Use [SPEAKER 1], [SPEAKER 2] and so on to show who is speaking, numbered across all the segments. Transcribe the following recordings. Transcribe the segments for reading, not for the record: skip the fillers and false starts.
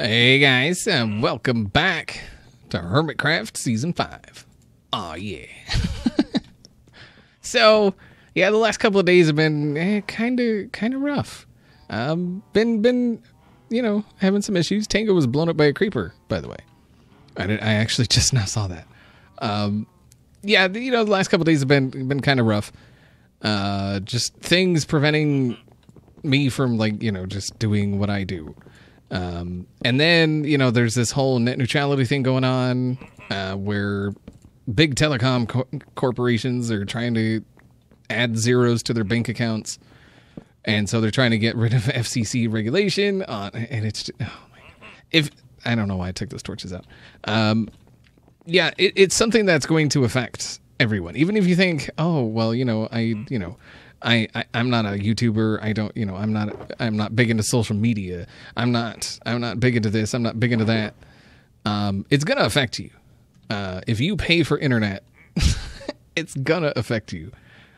[SPEAKER 1] Hey guys, welcome back to HermitCraft Season 5. Aw, yeah. So, yeah, the last couple of days have been kind of rough. Been, you know, having some issues. Tango was blown up by a creeper, by the way. I actually just now saw that. Yeah, you know, the last couple of days have been kind of rough. Just things preventing me from, like, you know, just doing what I do. And then, you know, there's this whole net neutrality thing going on, where big telecom corporations are trying to add zeros to their bank accounts. And so they're trying to get rid of FCC regulation on, and it's just, oh my God. I don't know why I took those torches out. Yeah, it's something that's going to affect everyone. Even if you think, oh, well, you know, I'm not a YouTuber. I don't, you know, I'm not big into social media. I'm not big into this. I'm not big into that. It's going to affect you. If you pay for internet, it's going to affect you.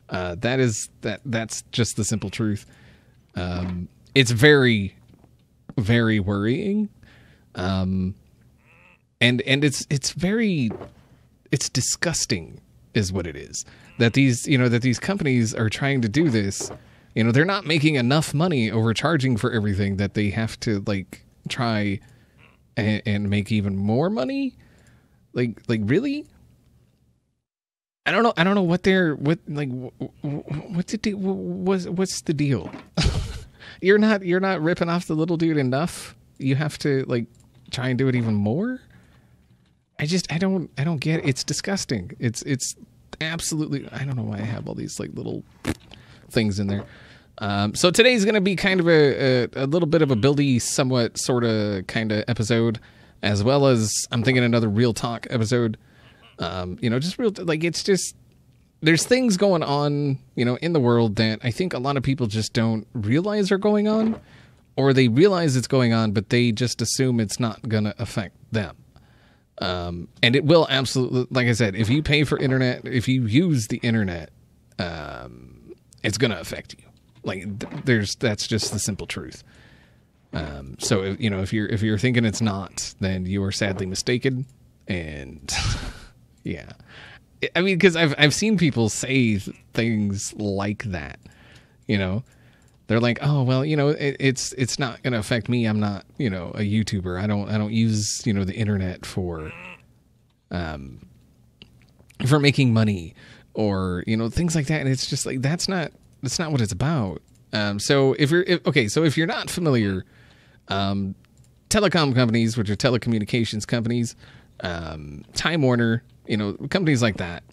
[SPEAKER 1] That's just the simple truth. It's very, very worrying. And it's disgusting is what it is. That these companies are trying to do this. You know, they're not making enough money overcharging for everything that they have to, like, try and make even more money. Like really? I don't know what's the deal? You're not ripping off the little dude enough. You have to, like, try and do it even more. I don't get it. It's disgusting. It's absolutely, I don't know why I have all these, like, little things in there. So today's going to be kind of a little bit of a buildy, somewhat, sort of, kind of episode, as well as I'm thinking another real talk episode. You know, just real, like, it's just, there's things going on, you know, in the world that I think a lot of people just don't realize are going on, or they realize it's going on, but they just assume it's not going to affect them. And it will absolutely, like I said, if you pay for internet, if you use the internet, it's going to affect you. Like, that's just the simple truth. So, you know, if you're thinking it's not, then you are sadly mistaken. And yeah, I mean, because I've seen people say things like that, you know. They're like, oh, well, you know, it's not going to affect me. I'm not, you know, a YouTuber. I don't use, you know, the internet for making money, or, you know, things like that. And it's just like, that's not what it's about. So if you're not familiar, telecom companies, which are telecommunications companies, Time Warner, you know, companies like that,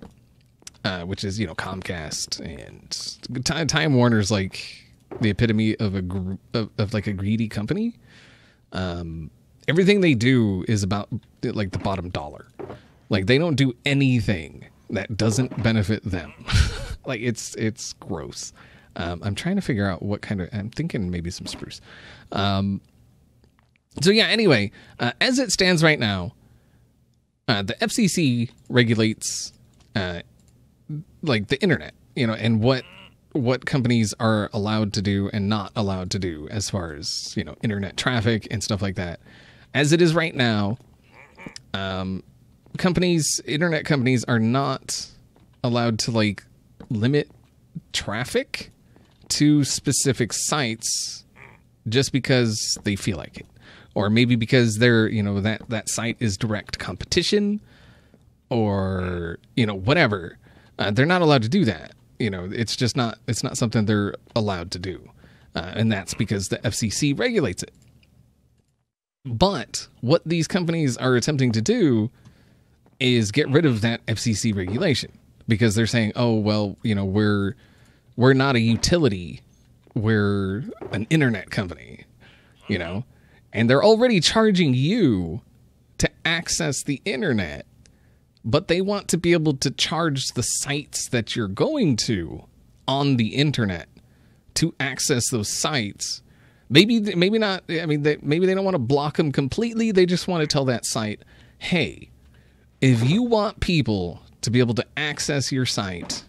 [SPEAKER 1] which is, you know, Comcast, and Time Warner's like the epitome of of like a greedy company. Everything they do is about, like, the bottom dollar. Like, they don't do anything that doesn't benefit them. Like, it's gross. I'm trying to figure out what kind of, I'm thinking maybe some spruce. So yeah, anyway, as it stands right now, the FCC regulates, like, the internet, you know, and what companies are allowed to do and not allowed to do as far as, you know, internet traffic and stuff like that. As it is right now, internet companies are not allowed to, like, limit traffic to specific sites just because they feel like it. Or maybe because they're, you know, that site is direct competition, or, you know, whatever. They're not allowed to do that. You know, it's not something they're allowed to do. And that's because the FCC regulates it. But what these companies are attempting to do is get rid of that FCC regulation, because they're saying, oh, well, you know, we're not a utility. We're an internet company, you know, and they're already charging you to access the internet. But they want to be able to charge the sites that you're going to on the internet to access those sites. Maybe not. I mean, maybe they don't want to block them completely. They just want to tell that site, hey, if you want people to be able to access your site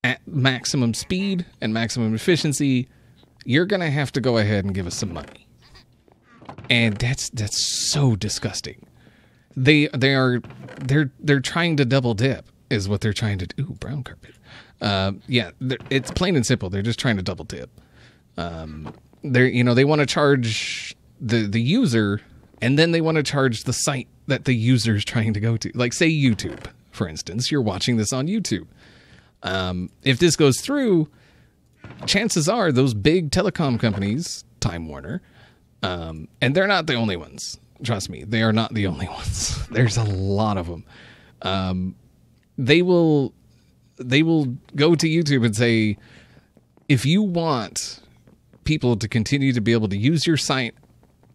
[SPEAKER 1] at maximum speed and maximum efficiency, you're going to have to go ahead and give us some money. And that's so disgusting. They're trying to double dip is what they're trying to do. Ooh, brown carpet. Yeah, it's plain and simple. They're just trying to double dip. They want to charge the user, and then they want to charge the site that the user is trying to go to. Like, say YouTube, for instance. You're watching this on YouTube. If this goes through, chances are those big telecom companies, Time Warner, and they're not the only ones. Trust me, they are not the only ones. There's a lot of them. They will go to YouTube and say, if you want people to continue to be able to use your site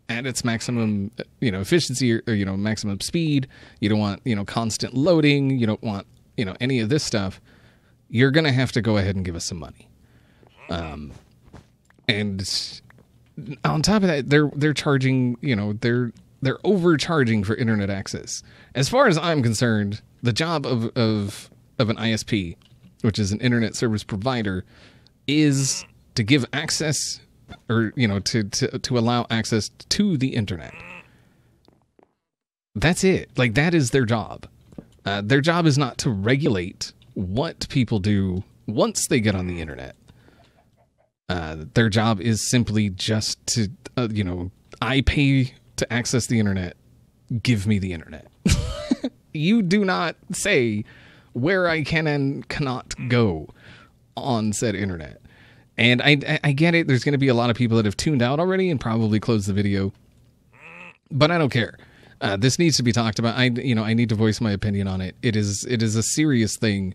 [SPEAKER 1] at its maximum, efficiency or maximum speed, you don't want, constant loading, you don't want, any of this stuff, you're going to have to go ahead and give us some money. And on top of that, they're charging, they're overcharging for internet access. As far as I'm concerned, the job of an ISP, which is an internet service provider, is to give access or, to allow access to the internet. That's it. Like, that is their job. Their job is not to regulate what people do once they get on the internet. Their job is simply just to, I pay to access the internet. Give me the internet. You do not say where I can and cannot go on said internet. And I get it. There's going to be a lot of people that have tuned out already and probably closed the video. But I don't care. This needs to be talked about. I need to voice my opinion on it. It is a serious thing.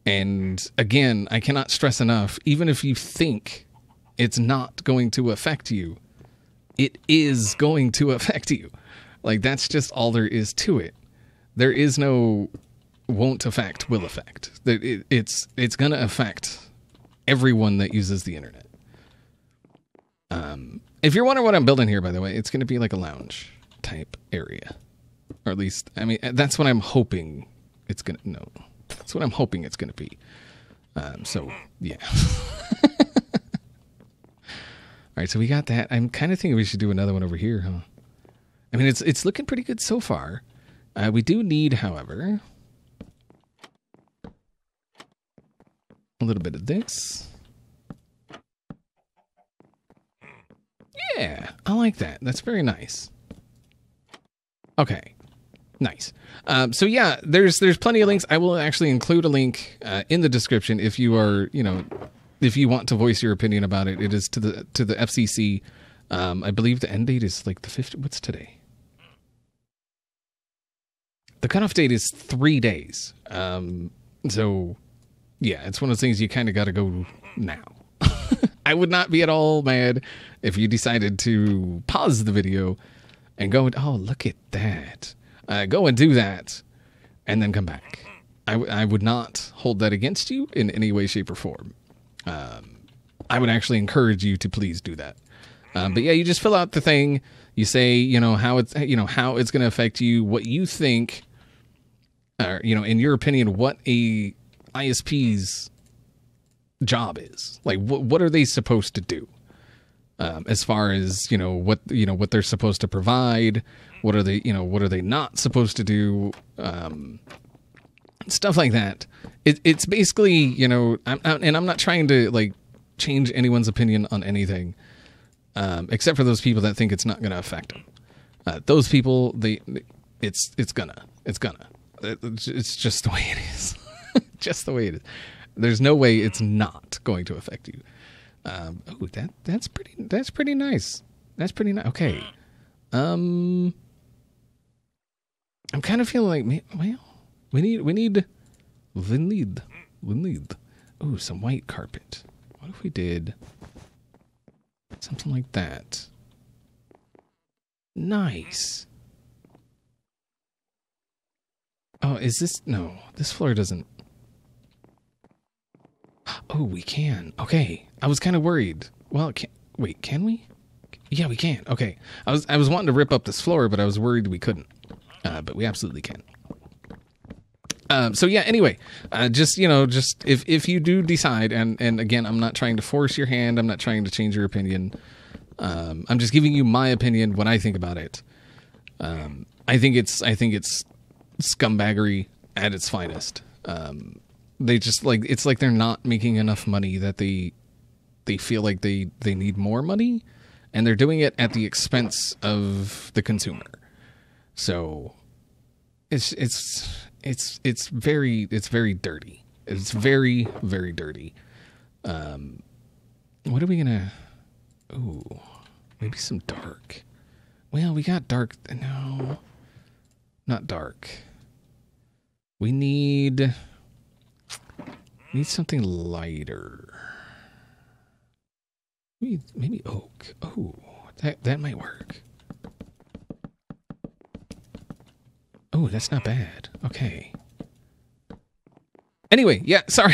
[SPEAKER 1] And again, I cannot stress enough, even if you think it's not going to affect you, it is going to affect you. Like, that's just all there is to it. There is no won't affect, will affect. It's going to affect everyone that uses the internet. If you're wondering what I'm building here, by the way, it's going to be like a lounge type area. Or at least, that's what I'm hoping it's going to, no. That's what I'm hoping it's going to be. So, yeah. All right, so we got that. I'm kind of thinking we should do another one over here, huh? I mean, it's looking pretty good so far. We do need, however, a little bit of this. Yeah, I like that. That's very nice. Okay. Nice. So yeah, there's plenty of links. I will actually include a link in the description if you are, if you want to voice your opinion about it. It is to the FCC. I believe the end date is like the 5th. What's today? The cutoff date is 3 days. So yeah, it's one of those things you kind of got to go now. I would not be at all mad if you decided to pause the video and go, oh, look at that. Go and do that, and then come back. I would not hold that against you in any way, shape, or form. I would actually encourage you to please do that. But yeah, you just fill out the thing. You say, how it's going to affect you, what you think, in your opinion, what a ISP's job is. Like, what are they supposed to do? As far as, what they're supposed to provide. What are they not supposed to do? Stuff like that. It's basically, I'm not trying to like change anyone's opinion on anything, except for those people that think it's not going to affect them. Those people, it's just the way it is. Just the way it is. There's no way it's not going to affect you. That's pretty nice. That's pretty nice. Okay. I'm kind of feeling like, well, we need ooh, some white carpet. What if we did something like that? Nice. Oh, is this, no, this floor doesn't. Oh, we can. Okay. I was kind of worried. Well, can we? Yeah, we can. Okay. I was wanting to rip up this floor, but I was worried we couldn't. But we absolutely can. So yeah, anyway, just if you do decide, and again, I'm not trying to force your hand, I'm not trying to change your opinion. I'm just giving you my opinion when I think about it. I think it's scumbaggery at its finest. They just like, it's like they're not making enough money that they feel like they need more money, and they're doing it at the expense of the consumer. So it's very dirty. It's very, very dirty. What are we gonna? Ooh, maybe some dark. Well, we got dark. No, not dark. We need something lighter. Maybe oak. Oh, that might work. Oh, that's not bad. Okay. Anyway, yeah, sorry.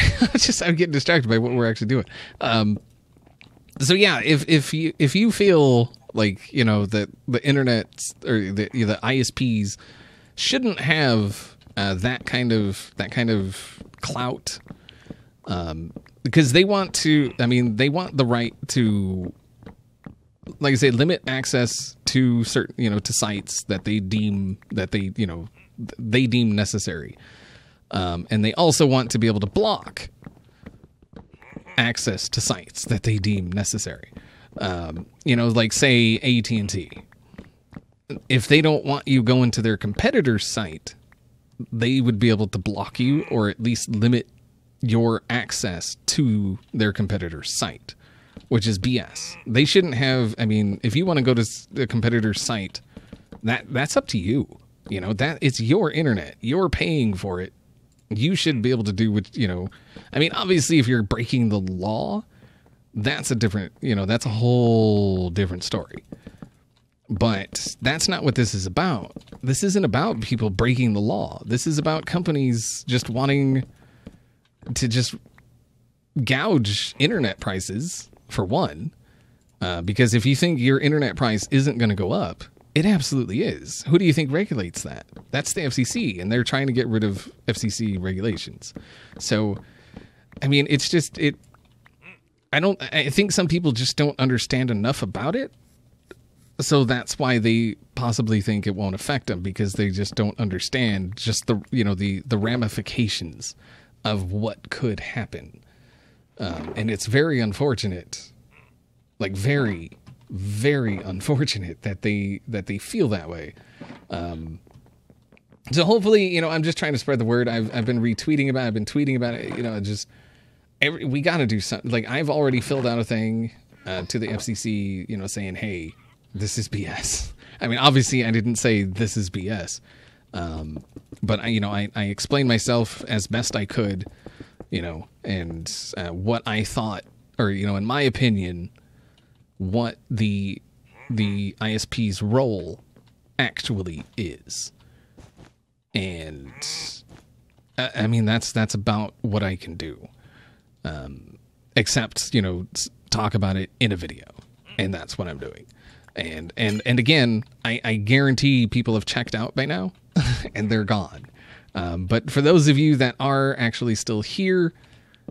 [SPEAKER 1] I'm getting distracted by what we're actually doing. So yeah, if you feel like, you know, that the internet or the ISPs shouldn't have that kind of clout, because they want to, I mean, they want the right to, like I say, limit access to certain, you know, to sites that they deem necessary. And they also want to be able to block access to sites that they deem necessary. You know, like say AT&T. If they don't want you going to their competitor's site, they would be able to block you or at least limit your access to their competitor's site, which is BS. They shouldn't have, I mean, if you want to go to the competitor's site, that's up to you. You know, that it's your internet. You're paying for it. You should be able to do what, you know, I mean, obviously if you're breaking the law, that's a different, you know, that's a whole different story. But that's not what this is about. This isn't about people breaking the law. This is about companies just wanting to just gouge internet prices, for one. Because if you think your internet price isn't going to go up, it absolutely is. Who do you think regulates that? That's the FCC, and they're trying to get rid of FCC regulations. So, I mean, it's just, I think some people just don't understand enough about it. So that's why they possibly think it won't affect them, because they just don't understand just the, you know, the ramifications of what could happen. And it's very unfortunate, like very, very unfortunate that they feel that way. So hopefully, you know, I'm just trying to spread the word. I've been retweeting about it. I've been tweeting about it. You know, just we got to do something. Like, I've already filled out a thing to the FCC, you know, saying, hey, this is BS. I mean, obviously I didn't say this is BS. But I explained myself as best I could, you know, and what I thought, or, you know, in my opinion, what the ISP's role actually is. And I mean, that's about what I can do. Except, you know, talk about it in a video. And that's what I'm doing. And again, I guarantee people have checked out by now and they're gone. But for those of you that are actually still here,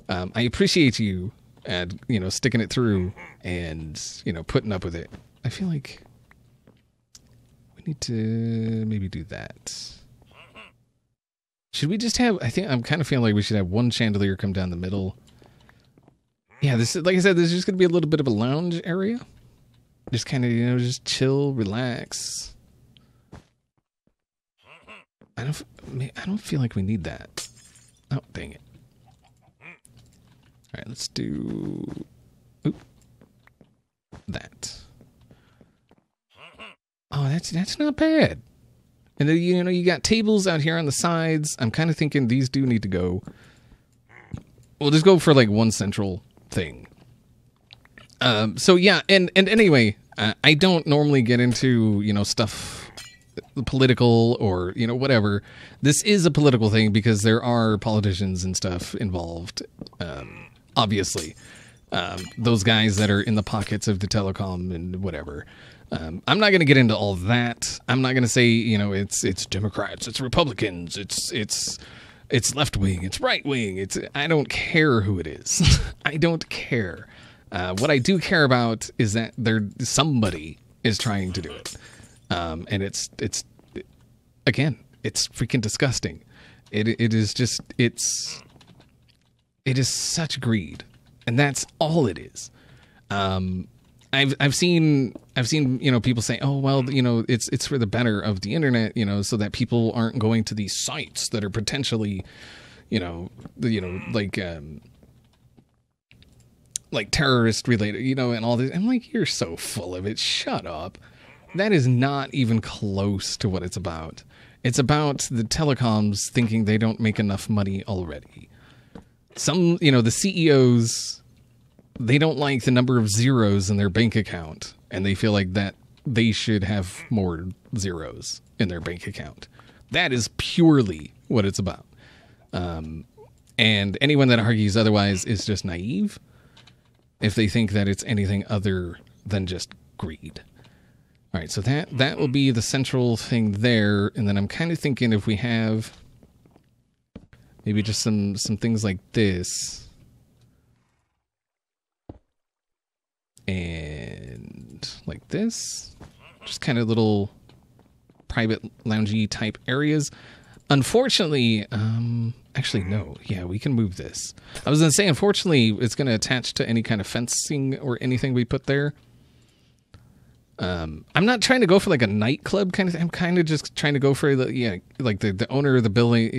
[SPEAKER 1] I appreciate you, you know, sticking it through and, you know, putting up with it. I feel like we need to maybe do that. Should we just have, I'm kind of feeling like we should have one chandelier come down the middle. Yeah, this is, like I said, this is just going to be a little bit of a lounge area. Just kind of, you know, just chill, relax. I don't feel like we need that. Oh, dang it. All right, let's do that. Oh, that's not bad. And then, you know, you got tables out here on the sides. I'm kind of thinking these do need to go. We'll just go for like one central thing. So yeah, and anyway, I don't normally get into, you know, stuff political or, you know, whatever. This is a political thing because there are politicians and stuff involved. Obviously, those guys that are in the pockets of the telecom and whatever. I'm not going to get into all that. I'm not going to say, you know, it's Democrats, it's Republicans, it's left wing, it's right wing. I don't care who it is. I don't care. What I do care about is that somebody is trying to do it. And it's again, it's freaking disgusting. It is such greed, and that's all it is. I've seen people say, oh well, it's for the better of the internet, so that people aren't going to these sites that are potentially, like terrorist related, and all this. I'm like, you're so full of it. Shut up. That is not even close to what it's about. It's about the telecoms thinking they don't make enough money already. The CEOs, they don't like the number of zeros in their bank account, and they feel like that they should have more zeros in their bank account. That is purely what it's about. And anyone that argues otherwise is just naive if they think that it's anything other than just greed. All right, so that will be the central thing there, and then I'm kind of thinking if we have maybe just some things like this, and like this, just kind of little private loungy type areas. Unfortunately, actually no, yeah, we can move this. I was gonna say, unfortunately, it's gonna attach to any kind of fencing or anything we put there. I'm not trying to go for like a nightclub kind of thing. I'm kind of just trying to go for the owner of the building,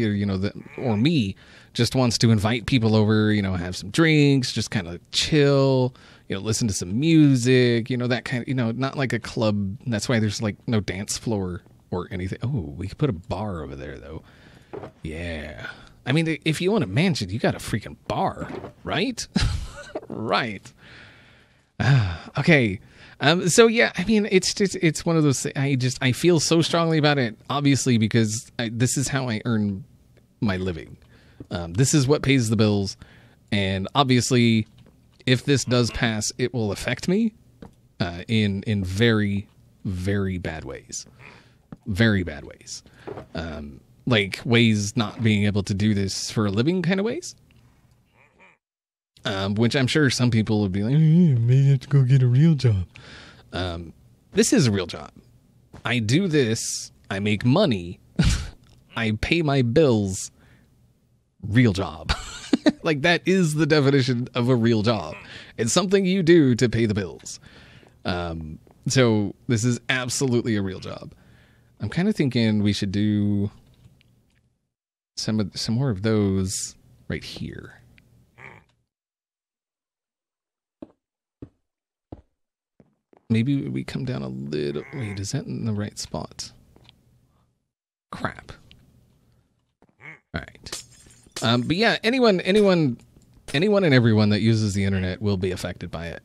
[SPEAKER 1] or me just wants to invite people over, have some drinks, just kind of chill, listen to some music, that kind of, not like a club. That's why there's like no dance floor or anything. Oh, we could put a bar over there though. Yeah. I mean, if you own a mansion, you got a freaking bar, right? Right. Okay. So yeah, I mean, it's one of those. I feel so strongly about it, obviously, because this is how I earn my living. This is what pays the bills, and obviously, if this does pass, it will affect me in very, very bad ways. Very bad ways. Like ways not being able to do this for a living kind of ways. Which I'm sure some people would be like, maybe I have to go get a real job. This is a real job. I do this. I make money. I pay my bills. Real job. Like, that is the definition of a real job. It's something you do to pay the bills. So this is absolutely a real job. I'm kind of thinking we should do some more of those right here. Maybe we come down a little. Wait, is that in the right spot? Crap. All right. But yeah, anyone and everyone that uses the internet will be affected by it.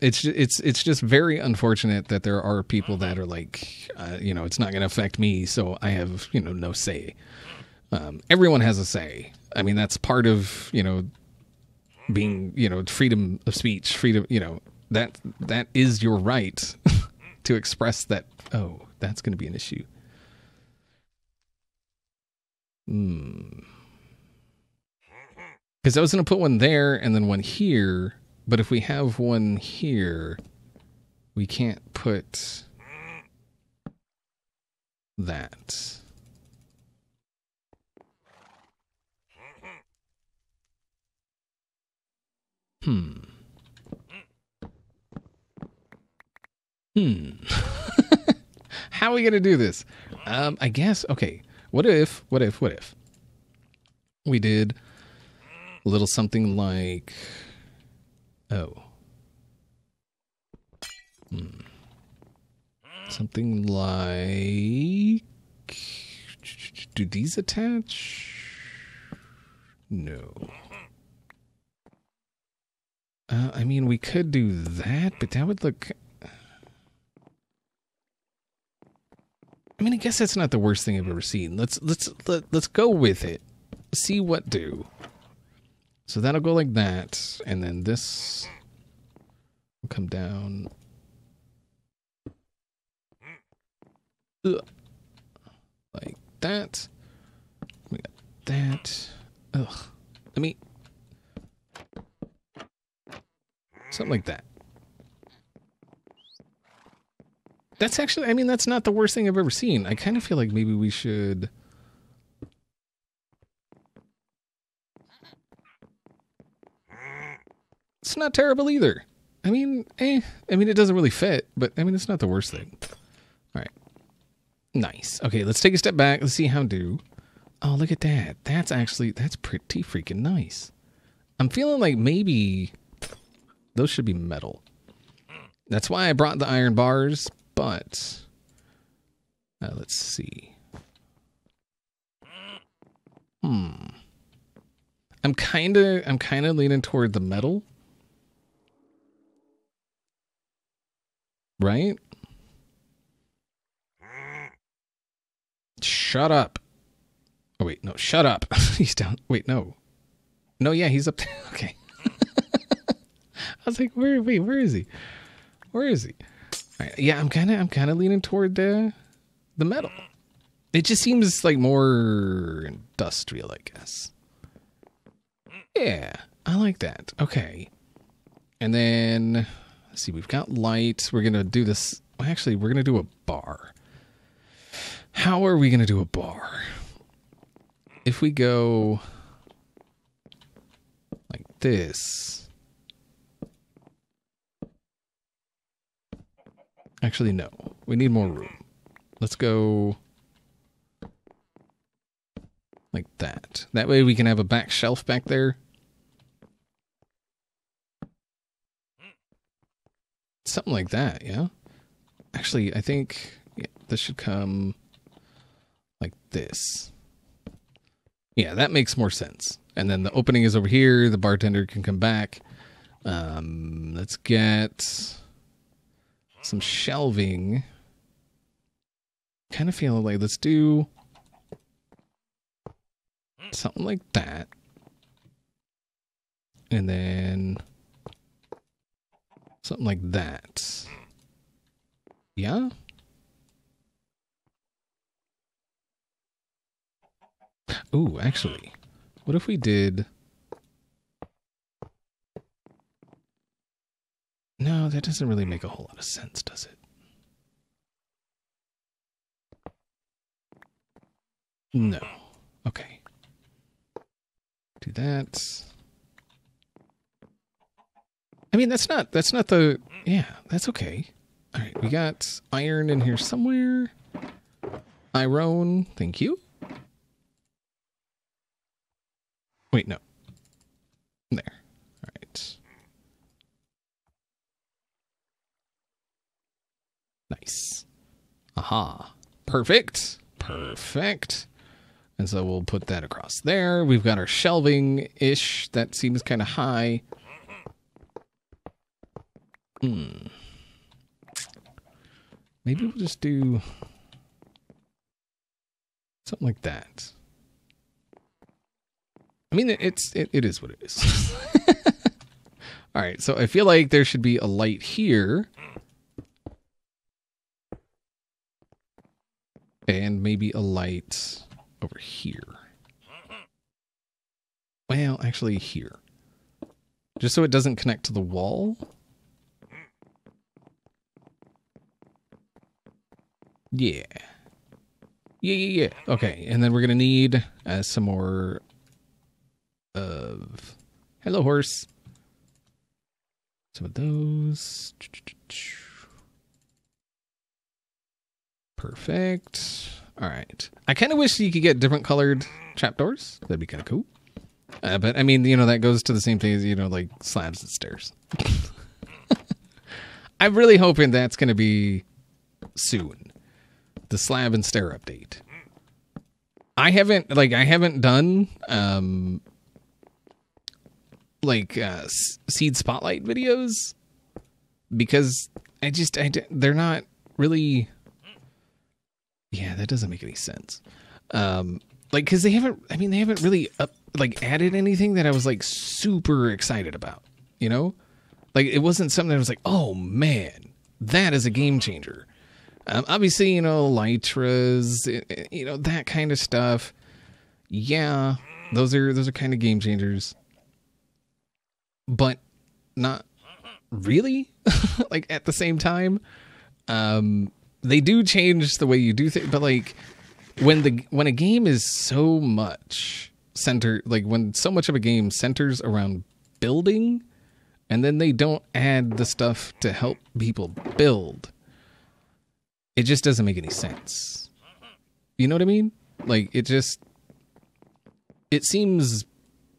[SPEAKER 1] It's just very unfortunate that there are people that are like, it's not going to affect me, so I have, no say. Everyone has a say. I mean, that's part of, being, freedom of speech, freedom, that is your right to express that. Oh, that's going to be an issue. Because I was going to put one there and then one here, but if we have one here, we can't put that. How are we gonna do this? I guess, okay, what if we did a little something like, something like, do these attach? No. I mean, we could do that, but that would look... I mean, I guess that's not the worst thing I've ever seen. Let's go with it. See what do. So that'll go like that, and then this will come down. Like that. We got that. Ugh. Let me... Something like that. That's actually, I mean, that's not the worst thing I've ever seen. I kind of feel like maybe we should... It's not terrible either. I mean, I mean, it doesn't really fit, but I mean, it's not the worst thing. All right. Nice. Okay, let's take a step back. Let's see how do. Oh, look at that. That's pretty freaking nice. I'm feeling like maybe those should be metal. That's why I brought the iron bars, but let's see. I'm kind of leaning toward the metal. Right? Shut up. Oh, wait, no, shut up. He's down. Wait, no. No, yeah, he's up there. Okay. I was like, where is he? Where is he? All right, yeah, I'm kind of leaning toward the metal. It just seems like more industrial, I guess. Yeah, I like that. Okay. And then, let's see, we've got light. We're going to do this. Actually, we're going to do a bar. How are we going to do a bar? If we go like this. Actually, no. We need more room. Let's go like that. That way we can have a back shelf back there. Something like that, yeah? Actually, I think this should come like this. Yeah, that makes more sense. And then the opening is over here. The bartender can come back. Let's get some shelving. Kind of feeling like let's do something like that. And then something like that. Yeah? Ooh, actually, what if we did... No, that doesn't really make a whole lot of sense, does it? No. Okay. Do that. I mean, that's not the... Yeah, that's okay. All right, we got iron in here somewhere. Iron, thank you. Wait, no. There. All right. Nice. Aha. Perfect. Perfect. And so we'll put that across there. We've got our shelving-ish. That seems kind of high. Maybe we'll just do something like that. I mean, it is what it is. All right, so I feel like there should be a light here. And maybe a light over here. Well, actually here. Just so it doesn't connect to the wall. Yeah. Yeah. Okay, and then we're going to need some more of... Hello, horse. Some of those. Perfect. All right. I kind of wish you could get different colored trapdoors. That'd be kind of cool. But, I mean, you know, that goes to the same thing as, you know, like slabs and stairs. I'm really hoping that's going to be soon. The slab and stair update. I haven't done seed spotlight videos because they're not really. Yeah, that doesn't make any sense. Because they haven't really added anything that I was like super excited about. You know, like it wasn't something that I was like, oh man, that is a game changer. Obviously, you know, Lytras, you know, that kind of stuff. Yeah, those are kind of game changers, but not really? Like, at the same time, they do change the way you do things, but like, when a game is so much centered, like when so much of a game centers around building, and then they don't add the stuff to help people build, it just doesn't make any sense. You know what I mean? Like, it seems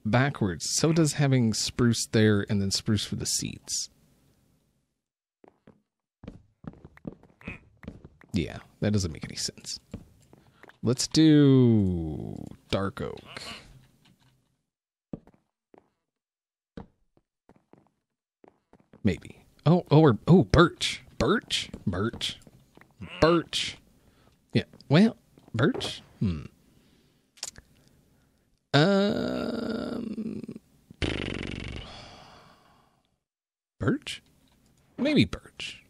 [SPEAKER 1] backwards. So does having spruce there and then spruce for the seats. Yeah, that doesn't make any sense. Let's do dark oak. Maybe. Or birch. Birch? Yeah. Well, birch? Birch? Maybe birch.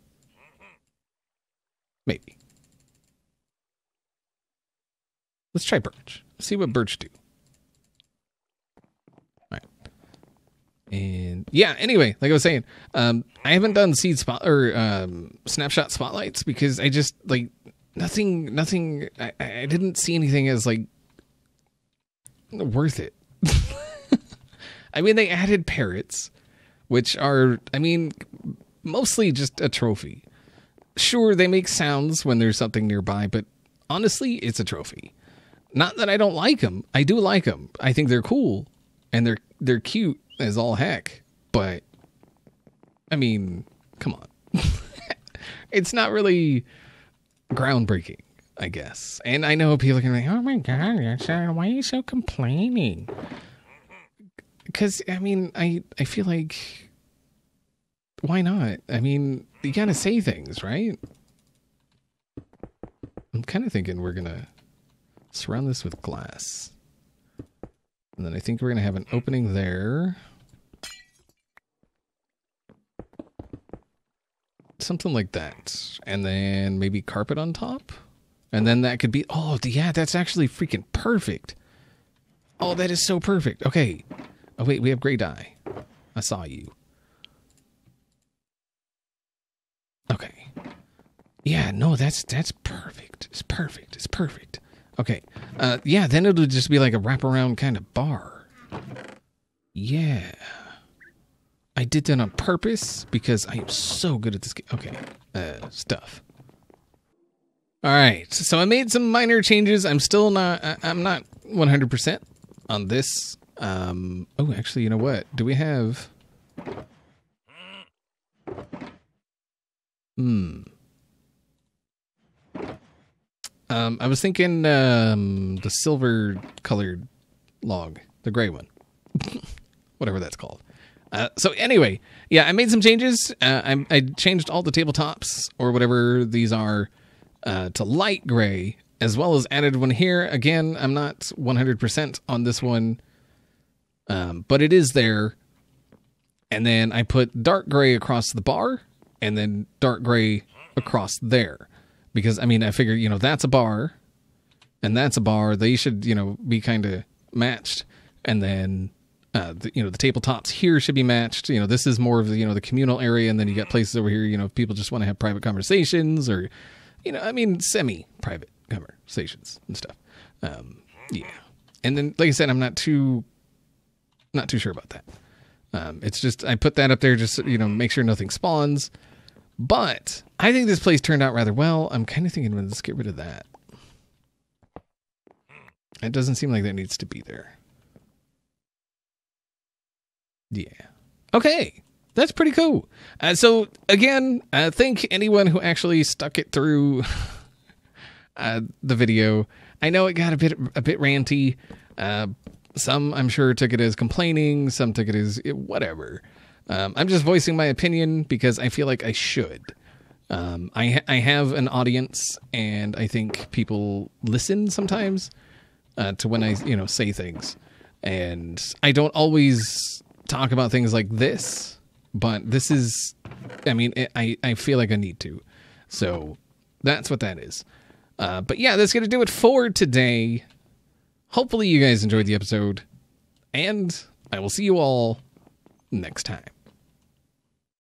[SPEAKER 1] Maybe. Let's try birch. See what birch do. All right. And yeah, anyway, like I was saying, I haven't done snapshot spotlights because I just like nothing. I didn't see anything as like worth it. I mean, they added parrots, which are, I mean, mostly just a trophy. Sure, they make sounds when there's something nearby, but honestly, it's a trophy. Not that I don't like them. I do like them. I think they're cool, and they're cute as all heck. But I mean, come on, it's not really groundbreaking, I guess. And I know people are gonna be like, "Oh my god, why are you so complaining?" Because I mean, I feel like, why not? I mean, you gotta say things, right? I'm kind of thinking we're gonna surround this with glass. And then I think we're going to have an opening there. Something like that. And then maybe carpet on top. And then that could be... Oh, yeah, that's actually freaking perfect. Oh, that is so perfect. Okay. Oh, wait, we have gray dye. I saw you. Okay. Yeah, no, that's perfect. It's perfect. It's perfect. Okay, yeah, then it'll just be like a wraparound kind of bar. Yeah. I did that on purpose because I am so good at this game. Okay, stuff. All right, so I made some minor changes. I'm still not, I'm not 100% on this. Oh, actually, you know what? Do we have... I was thinking the silver colored log, the gray one, whatever that's called. So anyway, yeah, I made some changes. I changed all the tabletops or whatever these are to light gray, as well as added one here. Again, I'm not 100% on this one, but it is there. And then I put dark gray across the bar and then dark gray across there. Because, I mean, I figure, you know, that's a bar and that's a bar. They should, you know, be kind of matched. And then, the tabletops here should be matched. You know, this is more of the, you know, the communal area. And then you got places over here, you know, if people just want to have private conversations or, you know, I mean, semi-private conversations and stuff. Yeah. And then, like I said, I'm not too sure about that. It's just, I put that up there just, you know, make sure nothing spawns. But I think this place turned out rather well. I'm kind of thinking, let's get rid of that. It doesn't seem like that needs to be there. Yeah. Okay. That's pretty cool. So, again, thank anyone who actually stuck it through the video. I know it got a bit ranty. Some, I'm sure, took it as complaining. Some took it as whatever. I'm just voicing my opinion because I feel like I should. I have an audience, and I think people listen sometimes to when I, you know, say things. And I don't always talk about things like this, but this is, I mean, I feel like I need to. So that's what that is. But yeah, that's going to do it for today. Hopefully you guys enjoyed the episode, and I will see you all next time.